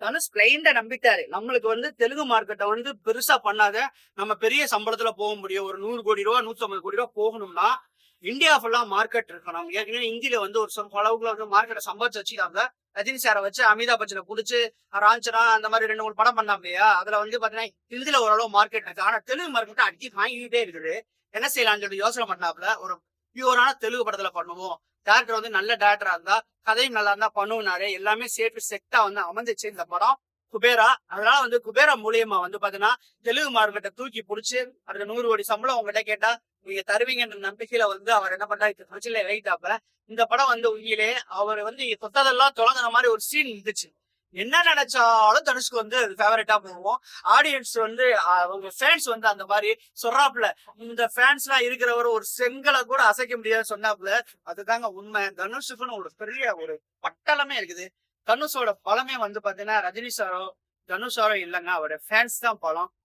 தனுஷ் கிளைண்ட நம்பிட்டாரு. நம்மளுக்கு தெலுங்கு மார்க்கெட்ட பெருசா பண்ணாத, நம்ம பெரிய சம்பளத்துல போக முடியும். ஒரு 100 கோடி ரூபா, 150 கோடி ரூபா போகணும்னா, இந்தியா ஃபுல்லா மார்க்கெட் இருக்கணும். ஏற்கனவே இந்தியில ஒரு அளவுக்குள்ள மார்க்கெட்ட சம்பாதிச்சு வச்சுக்காங்க. ரஜினி சாரை வச்சு அமிதாப் பச்சனை புடிச்சு ராஞ்சனா அந்த மாதிரி 2 3 படம் பண்ணாம இல்லையா? அதுல பாத்தீங்கன்னா ஹிந்தில ஓரளவு மார்க்கெட் இருக்கு. ஆனா தெலுங்கு மார்க்கெட் அடி வாங்கிட்டே இருக்குது. என்ன செய்யலாம்னு சொல்லி யோசனை பண்ணாப்புல ஒரு பியூரான தெலுங்கு படத்துல பண்ணுவோம். டேரக்டர் நல்ல டேரக்டரா இருந்தா, கதையும் நல்லா இருந்தா பண்ணுனாரு. எல்லாமே சேர்த்து செட்டா அமைஞ்சிச்சு இந்த படம் குபேரா. அதனால குபேரா மூலியமா பாத்தீங்கன்னா தெலுங்கு மார்க்கெட்டை தூக்கி பிடிச்சு அதுல 100 கோடி சம்பளம் உங்ககிட்ட கேட்டா நீங்க தருவீங்கன்ற நம்பிக்கையில அவர் என்ன பண்றாரு வைத்தாப்புல. இந்த படம் உண்மையிலே அவர் தொட்டதெல்லாம் தொடங்குற மாதிரி ஒரு சீன் இருந்துச்சு. என்ன நினைச்சாலும் தனுஷ்க்கு ஃபேவரட்டா போவோம். ஆடியன்ஸ் அவங்க ஃபேன்ஸ் அந்த மாதிரி சொல்றாப்புல. இந்த ஃபேன்ஸ் எல்லாம் இருக்கிறவர் ஒரு செங்கலை கூட அசைக்க முடியாது சொன்னாப்புல. அதுதாங்க உண்மை. தனுஷுக்குன்னு ஒரு பெரிய ஒரு பட்டளமே இருக்குது. தனுஷோட பலமே பாத்தீங்கன்னா ரஜினி சாரோ தனுஷ் சாரோ இல்லைங்க, அவரோட ஃபேன்ஸ் தான் பலம்.